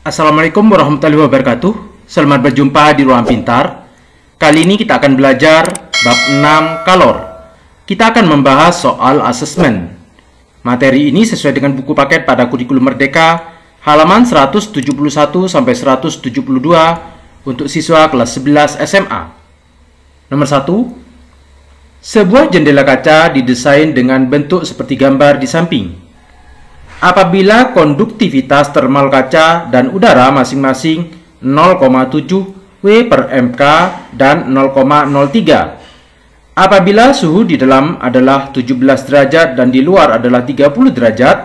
Assalamualaikum warahmatullahi wabarakatuh. Selamat berjumpa di Ruang Pintar. Kali ini kita akan belajar bab 6 kalor. Kita akan membahas soal asesmen. Materi ini sesuai dengan buku paket pada kurikulum Merdeka halaman 171 sampai 172 untuk siswa kelas 11 SMA. Nomor 1. Sebuah jendela kaca didesain dengan bentuk seperti gambar di samping. Apabila konduktivitas termal kaca dan udara masing-masing 0,7 W per mK dan 0,03. Apabila suhu di dalam adalah 17 derajat dan di luar adalah 30 derajat,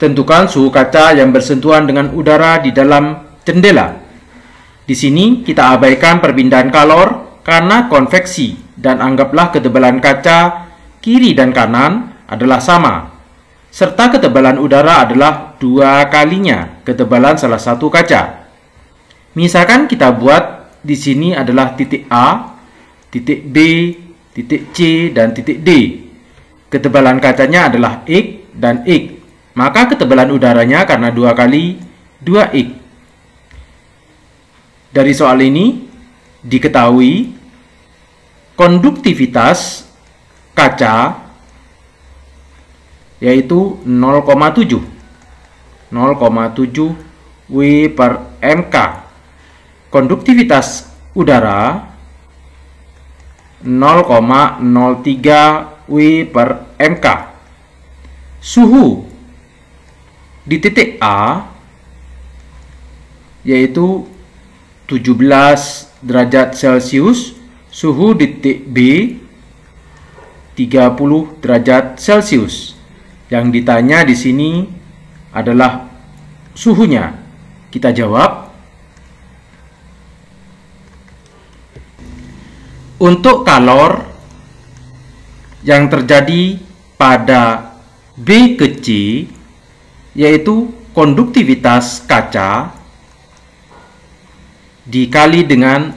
tentukan suhu kaca yang bersentuhan dengan udara di dalam jendela. Di sini kita abaikan perpindahan kalor karena konveksi dan anggaplah ketebalan kaca kiri dan kanan adalah sama, serta ketebalan udara adalah 2 kalinya ketebalan salah satu kaca. Misalkan kita buat di sini adalah titik A, titik B, titik C, dan titik D. Ketebalan kacanya adalah X dan X. Maka ketebalan udaranya karena 2 kali 2X. Dari soal ini diketahui konduktivitas kaca yaitu 0,7 W per mK. Konduktivitas udara 0,03 W per mK. Suhu di titik A yaitu 17 derajat Celcius, suhu di titik B 30 derajat Celcius. Yang ditanya di sini adalah suhunya. Kita jawab. Untuk kalor yang terjadi pada B ke C, yaitu konduktivitas kaca dikali dengan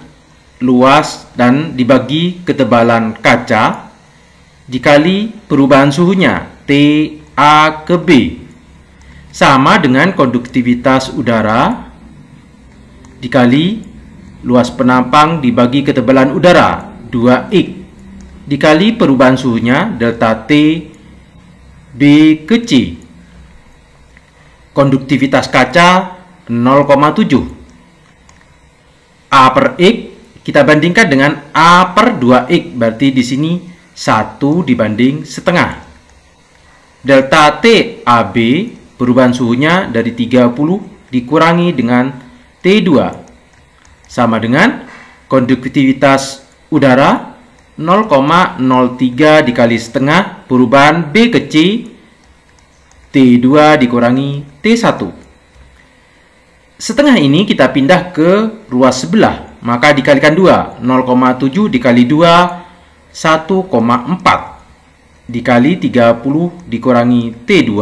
luas dan dibagi ketebalan kaca dikali perubahan suhunya TA ke B, sama dengan konduktivitas udara dikali luas penampang dibagi ketebalan udara 2X dikali perubahan suhunya delta T B ke C. Konduktivitas kaca 0,7. A per X kita bandingkan dengan A per 2X, berarti di sini 1 dibanding setengah. Delta T AB, perubahan suhunya dari 30 dikurangi dengan T2, sama dengan konduktivitas udara 0,03 dikali setengah perubahan B ke C T2 dikurangi T1. Setengah ini kita pindah ke ruas sebelah, maka dikalikan 2. 0,7 dikali 2 1,4 dikali 30 dikurangi T2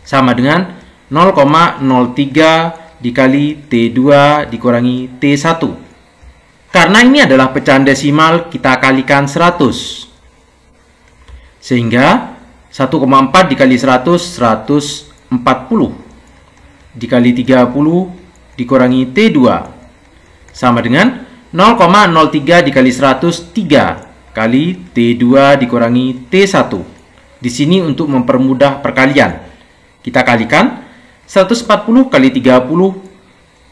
sama dengan 0,03 dikali T2 dikurangi T1. Karena ini adalah pecahan desimal, kita kalikan 100. Sehingga 1,4 dikali 100, 140. Dikali 30 dikurangi T2. Sama dengan 0,03 dikali 100, 3 kali T2 dikurangi T1. Di sini untuk mempermudah perkalian, kita kalikan 140 kali 30,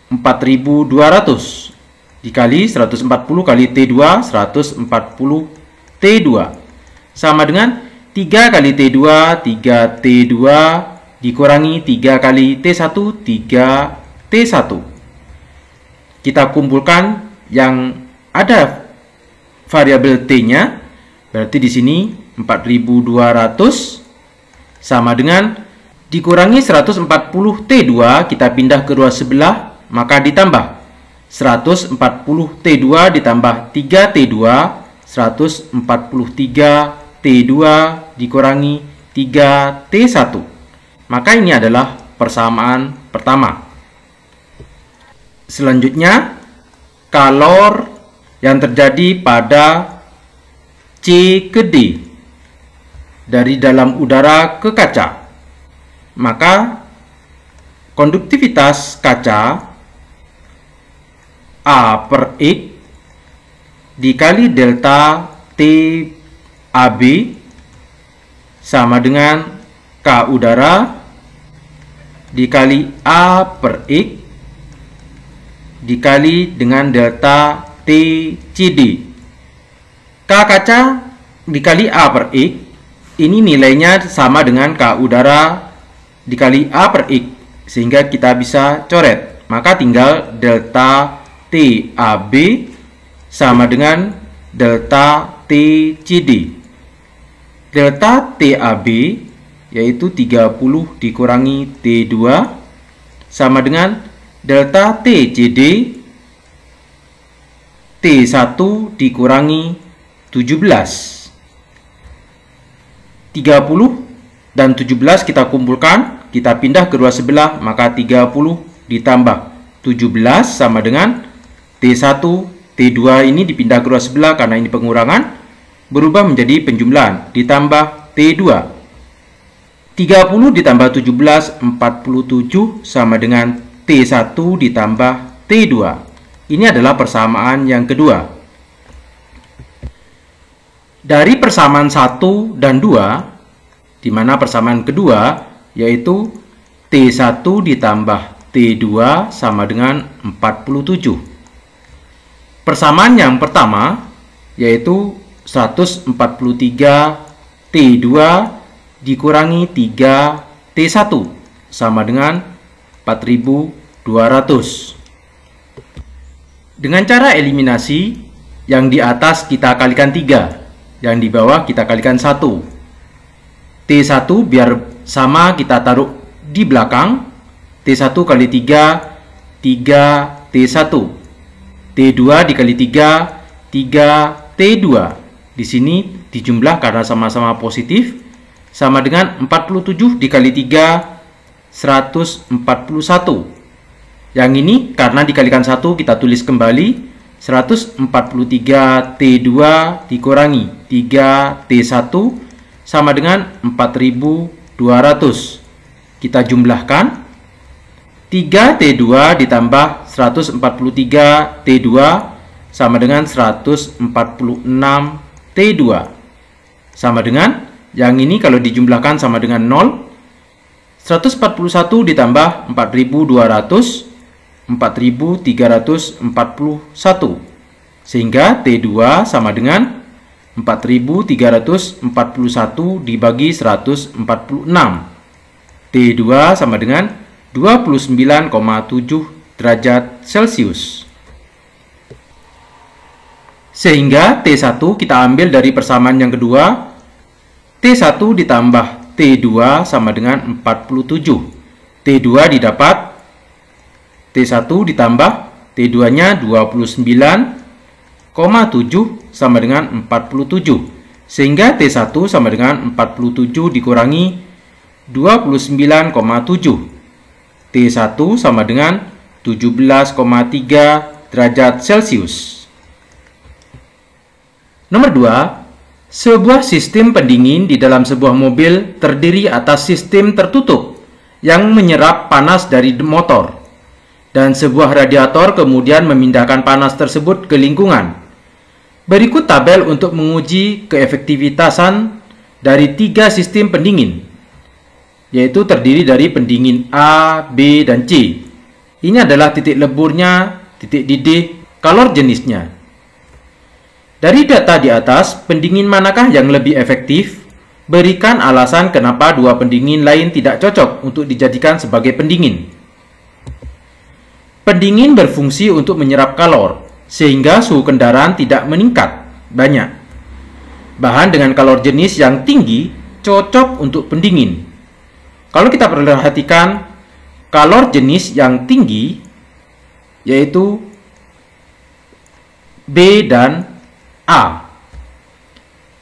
4200. Dikali 140 kali T2, 140 T2. Sama dengan 3 kali T2, 3 T2 dikurangi 3 kali T1, 3 T1. Kita kumpulkan yang ada variabel T-nya, berarti di sini 4200 sama dengan dikurangi 140 T2, kita pindah ke ruas sebelah, maka ditambah 140 T2 ditambah 3 T2, 143 T2 dikurangi 3 T1. Maka ini adalah persamaan pertama. Selanjutnya, kalor yang terjadi pada C ke D dari dalam udara ke kaca. Maka konduktivitas kaca A per X dikali delta T AB sama dengan K udara dikali A per X dikali dengan delta T CD. K kaca dikali A per X, ini nilainya sama dengan K udara dikali A per X, sehingga kita bisa coret. Maka tinggal delta TAB sama dengan delta TCD. Delta TAB yaitu 30 dikurangi T2 sama dengan delta TCD T1 dikurangi 17. 30 dan 17 kita kumpulkan, kita pindah kedua sebelah, maka 30 ditambah 17 sama dengan T1, T2 ini dipindah kedua sebelah karena ini pengurangan, berubah menjadi penjumlahan, ditambah T2. 30 ditambah 17, 47 sama dengan T1 ditambah T2. Ini adalah persamaan yang kedua. Dari persamaan 1 dan 2, di mana persamaan kedua yaitu T1 ditambah T2 sama dengan 47. Persamaan yang pertama yaitu 143 T2 dikurangi 3 T1 sama dengan 4200. Dengan cara eliminasi, yang di atas kita kalikan 3, yang di bawah kita kalikan 1. T1 biar sama kita taruh di belakang. T1 kali 3, 3 T1. T2 dikali 3, 3 T2. Di sini dijumlah karena sama-sama positif, sama dengan 47 dikali 3, 141. Yang ini karena dikalikan 1 kita tulis kembali, 143 T2 dikurangi 3 T1 sama dengan 4200. Kita jumlahkan, 3 T2 ditambah 143 T2 sama dengan 146 T2. Sama dengan, yang ini kalau dijumlahkan sama dengan 0. 141 ditambah 4200, 4341. Sehingga T2 sama dengan 4341 dibagi 146. T2 sama dengan 29,7 derajat Celcius. Sehingga T1 kita ambil dari persamaan yang kedua. T1 ditambah T2 sama dengan 47. T2 didapat, T1 ditambah T2 nya 29,7 sama dengan 47. Sehingga T1 sama dengan 47 dikurangi 29,7. T1 sama dengan 17,3 derajat Celcius. Nomor 2. Sebuah sistem pendingin di dalam sebuah mobil terdiri atas sistem tertutup yang menyerap panas dari motor, dan sebuah radiator kemudian memindahkan panas tersebut ke lingkungan. Berikut tabel untuk menguji keefektivitasan dari 3 sistem pendingin, yaitu terdiri dari pendingin A, B, dan C. Ini adalah titik leburnya, titik didih, kalor jenisnya. Dari data di atas, pendingin manakah yang lebih efektif? Berikan alasan kenapa dua pendingin lain tidak cocok untuk dijadikan sebagai pendingin. Pendingin berfungsi untuk menyerap kalor, sehingga suhu kendaraan tidak meningkat banyak. Bahan dengan kalor jenis yang tinggi cocok untuk pendingin. Kalau kita perhatikan, kalor jenis yang tinggi yaitu B dan A.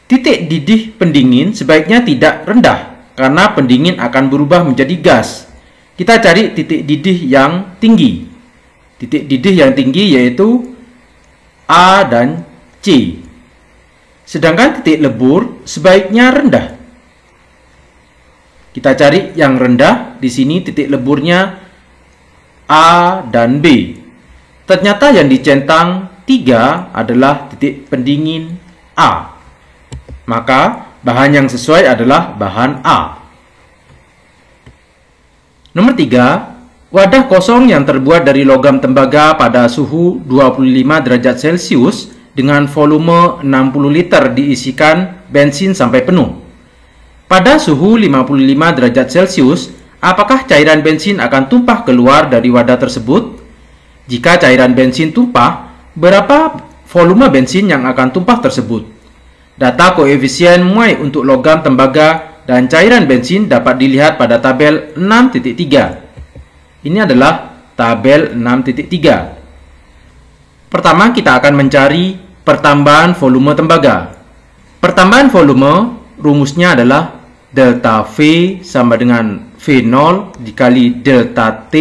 Titik didih pendingin sebaiknya tidak rendah karena pendingin akan berubah menjadi gas. Kita cari titik didih yang tinggi. Titik didih yang tinggi yaitu A dan C. Sedangkan titik lebur sebaiknya rendah. Kita cari yang rendah. Di sini titik leburnya A dan B. Ternyata yang dicentang 3 adalah titik pendingin A. Maka bahan yang sesuai adalah bahan A. Nomor 3, wadah kosong yang terbuat dari logam tembaga pada suhu 25 derajat Celcius dengan volume 60 liter diisikan bensin sampai penuh. Pada suhu 55 derajat Celcius, apakah cairan bensin akan tumpah keluar dari wadah tersebut? Jika cairan bensin tumpah, berapa volume bensin yang akan tumpah tersebut? Data koefisien muai untuk logam tembaga dan cairan bensin dapat dilihat pada tabel 6.3. Ini adalah tabel 6.3. Pertama, kita akan mencari pertambahan volume tembaga. Pertambahan volume rumusnya adalah delta V sama dengan V0 dikali delta T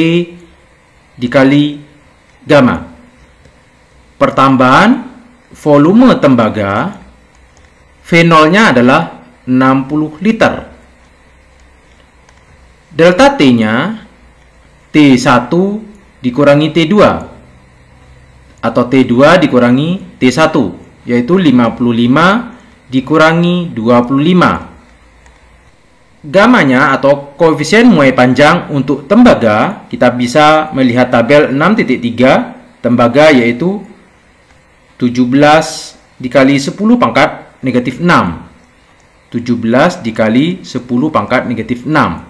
dikali gamma. Pertambahan volume tembaga V0-nya adalah 60 liter. Delta T-nya T1 dikurangi T2 atau T2 dikurangi T1, yaitu 55 dikurangi 25. Gamanya atau koefisien muai panjang untuk tembaga, kita bisa melihat tabel 6.3, tembaga yaitu 17 dikali 10 pangkat negatif 6. 17 dikali 10 pangkat negatif 6.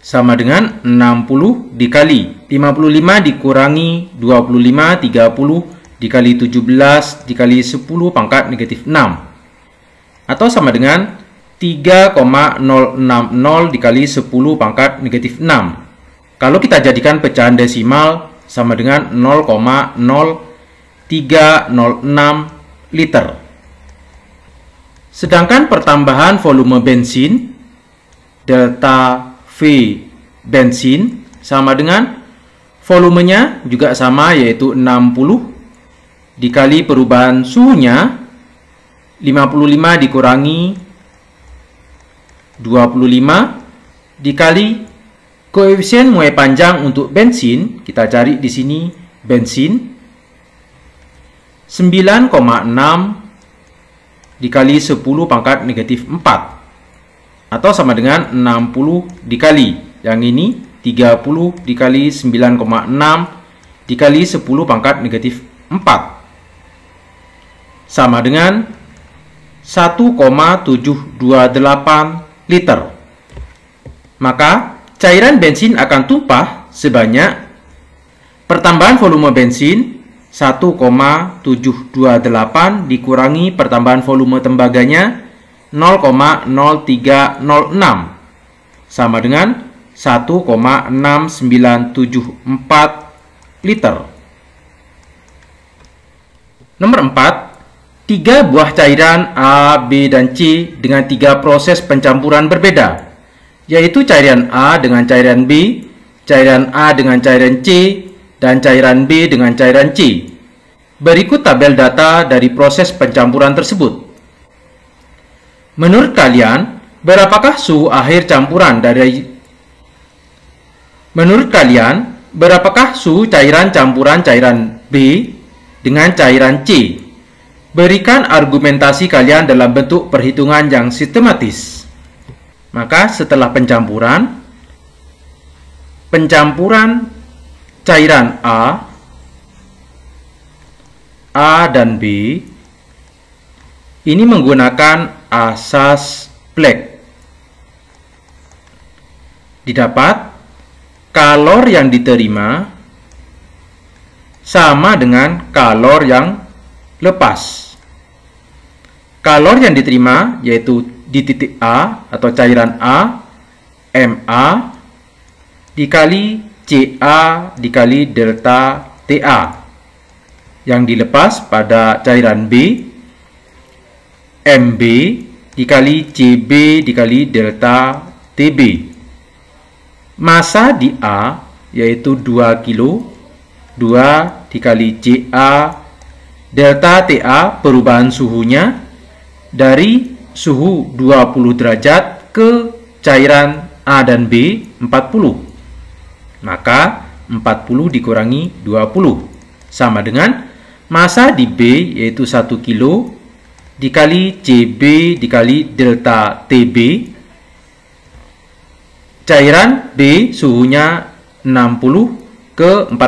Sama dengan 60 dikali 55 dikurangi 25, 30 dikali 17 dikali 10 pangkat negatif 6. Atau sama dengan 3,060 dikali 10 pangkat negatif 6. Kalau kita jadikan pecahan desimal sama dengan 0,0306 liter. Sedangkan pertambahan volume bensin delta V bensin sama dengan volumenya juga sama, yaitu 60 dikali perubahan suhunya 55 dikurangi 25 dikali koefisien muai panjang untuk bensin. Kita cari di sini bensin 9,6 dikali 10 pangkat negatif 4 atau sama dengan 60 dikali yang ini 30 dikali 9,6 dikali 10 pangkat negatif 4 sama dengan 1,728 liter. Maka cairan bensin akan tumpah sebanyak pertambahan volume bensin 1,728 dikurangi pertambahan volume tembaganya 0,0306 sama dengan 1,6974 liter. Nomor 4, 3 buah cairan A, B, dan C dengan 3 proses pencampuran berbeda, yaitu cairan A dengan cairan B, cairan A dengan cairan C, dan cairan B dengan cairan C. Berikut tabel data dari proses pencampuran tersebut. Menurut kalian, berapakah suhu akhir campuran berapakah suhu cairan campuran cairan B dengan cairan C? Berikan argumentasi kalian dalam bentuk perhitungan yang sistematis. Maka setelah pencampuran cairan A dan B ini menggunakan asas Planck. Didapat kalor yang diterima sama dengan kalor yang lepas. Kalor yang diterima yaitu di titik A atau cairan A, MA dikali CA dikali delta TA. Yang dilepas pada cairan B, MB dikali CB dikali delta TB. Massa di A yaitu 2 kilo, 2 dikali CA, delta TA perubahan suhunya dari suhu 20 derajat ke cairan A dan B 40. Maka 40 dikurangi 20. Sama dengan massa di B yaitu 1 kilo dikali CB dikali delta TB. Cairan B suhunya 60 ke 40.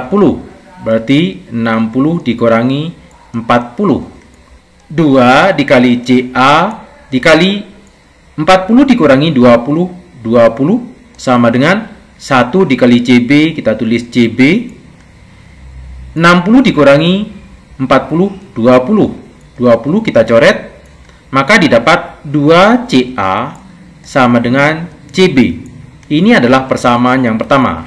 Berarti 60 dikurangi 40. 2 dikali CA dikali 40 dikurangi 20. 20 sama dengan 1 dikali CB, kita tulis CB. 60 dikurangi 40, 20. 20 kita coret, maka didapat 2CA sama dengan CB. Ini adalah persamaan yang pertama.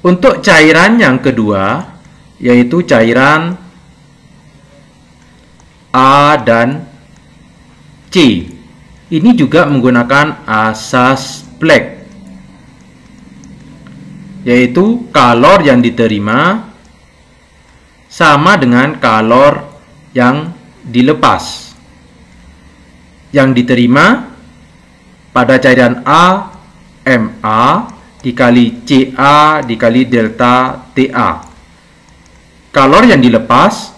Untuk cairan yang kedua, yaitu cairan A dan C. Ini juga menggunakan asas Planck, yaitu kalor yang diterima sama dengan kalor yang dilepas. Yang diterima pada cairan A, MA dikali CA dikali delta TA. Kalor yang dilepas,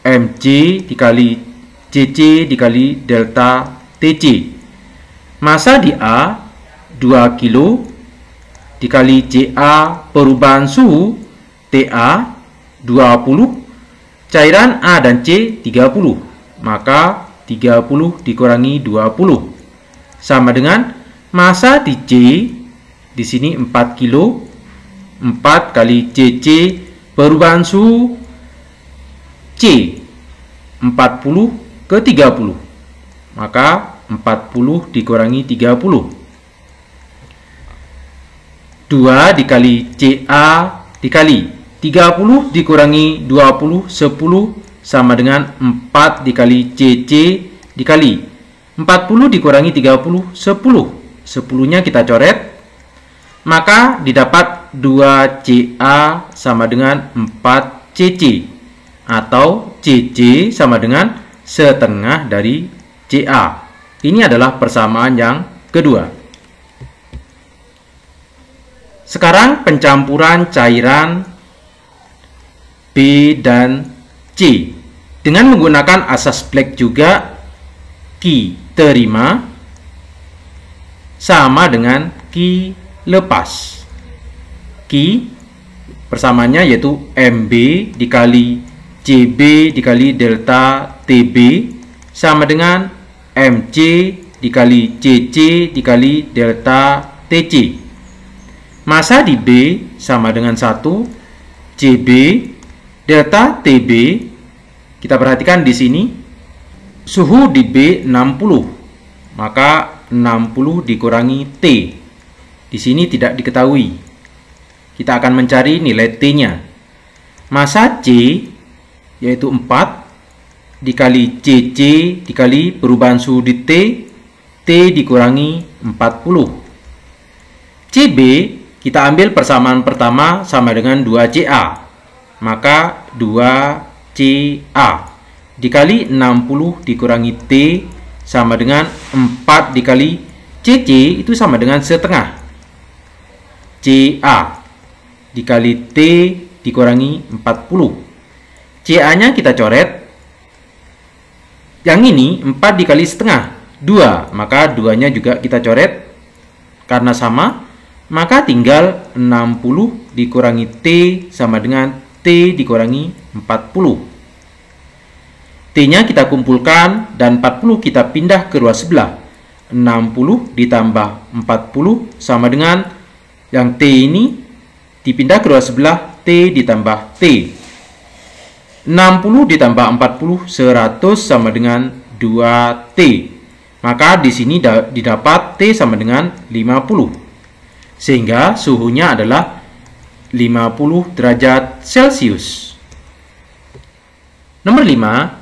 MC dikali CC dikali delta TC. Massa di A 2 kilo dikali CA perubahan suhu TA 20, cairan A dan C 30, maka 30 dikurangi 20 sama dengan massa di C di sini 4 kilo, 4 kali CC perubahan suhu C 40 ke 30, maka 40 dikurangi 30. 2 dikali CA dikali 30 dikurangi 20, 10 sama dengan 4 dikali CC dikali 40 dikurangi 30, 10. 10-nya kita coret, maka didapat 2CA sama dengan 4CC, atau CC sama dengan setengah dari CA. Ini adalah persamaan yang kedua. Sekarang pencampuran cairan B dan C dengan menggunakan asas Planck juga. Q terima sama dengan Q lepas. Q persamaannya yaitu MB dikali CB dikali delta TB sama dengan MC dikali CC dikali delta TC. Massa di B sama dengan 1 CB delta TB. Kita perhatikan di sini suhu di B 60, maka 60 dikurangi T. Di sini tidak diketahui. Kita akan mencari nilai T-nya. Massa C yaitu 4 dikali CC dikali perubahan suhu di T, T dikurangi 40. CB kita ambil persamaan pertama sama dengan 2CA, maka 2CA dikali 60 dikurangi T sama dengan 4 dikali CC itu sama dengan setengah. CA dikali T dikurangi 40. CA-nya kita coret. Yang ini 4 dikali setengah 2, maka 2-nya juga kita coret. Karena sama, maka tinggal 60 dikurangi T sama dengan T dikurangi 40. T-nya kita kumpulkan dan 40 kita pindah ke ruas sebelah. 60 ditambah 40 sama dengan yang T ini dipindah ke ruas sebelah, T ditambah T. 60 ditambah 40, 100 sama dengan 2T. Maka di sini didapat T sama dengan 50. Sehingga suhunya adalah 50 derajat Celcius. Nomor 5.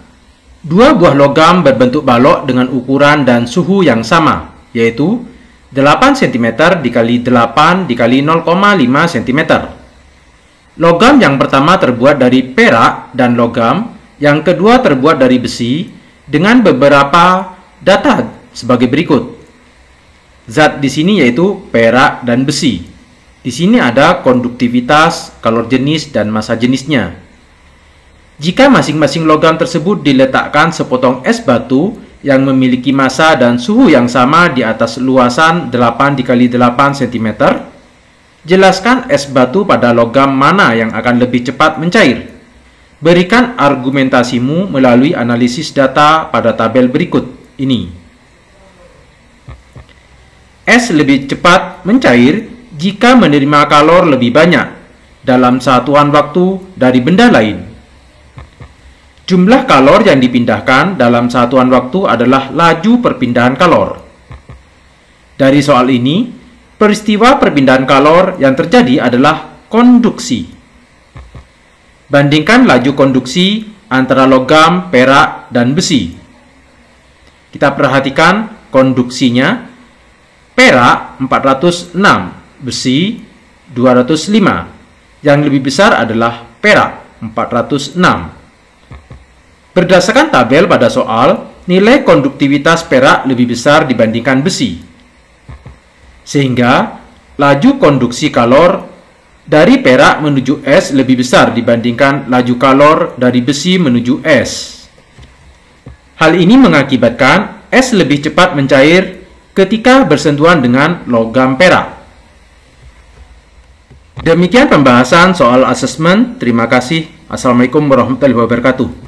Dua buah logam berbentuk balok dengan ukuran dan suhu yang sama, yaitu 8 cm dikali 8 dikali 0,5 cm. Logam yang pertama terbuat dari perak dan logam, yang kedua terbuat dari besi, dengan beberapa data sebagai berikut. Zat di sini yaitu perak dan besi. Di sini ada konduktivitas, kalor jenis, dan massa jenisnya. Jika masing-masing logam tersebut diletakkan sepotong es batu yang memiliki massa dan suhu yang sama di atas luasan 8 × 8 cm, jelaskan es batu pada logam mana yang akan lebih cepat mencair. Berikan argumentasimu melalui analisis data pada tabel berikut ini. Es lebih cepat mencair jika menerima kalor lebih banyak dalam satuan waktu dari benda lain. Jumlah kalor yang dipindahkan dalam satuan waktu adalah laju perpindahan kalor. Dari soal ini, peristiwa perpindahan kalor yang terjadi adalah konduksi. Bandingkan laju konduksi antara logam, perak, dan besi. Kita perhatikan konduksinya. Perak 406, besi 205. Yang lebih besar adalah perak 406. Berdasarkan tabel pada soal, nilai konduktivitas perak lebih besar dibandingkan besi. Sehingga laju konduksi kalor dari perak menuju es lebih besar dibandingkan laju kalor dari besi menuju es. Hal ini mengakibatkan es lebih cepat mencair ketika bersentuhan dengan logam perak. Demikian pembahasan soal asesmen. Terima kasih. Assalamualaikum warahmatullahi wabarakatuh.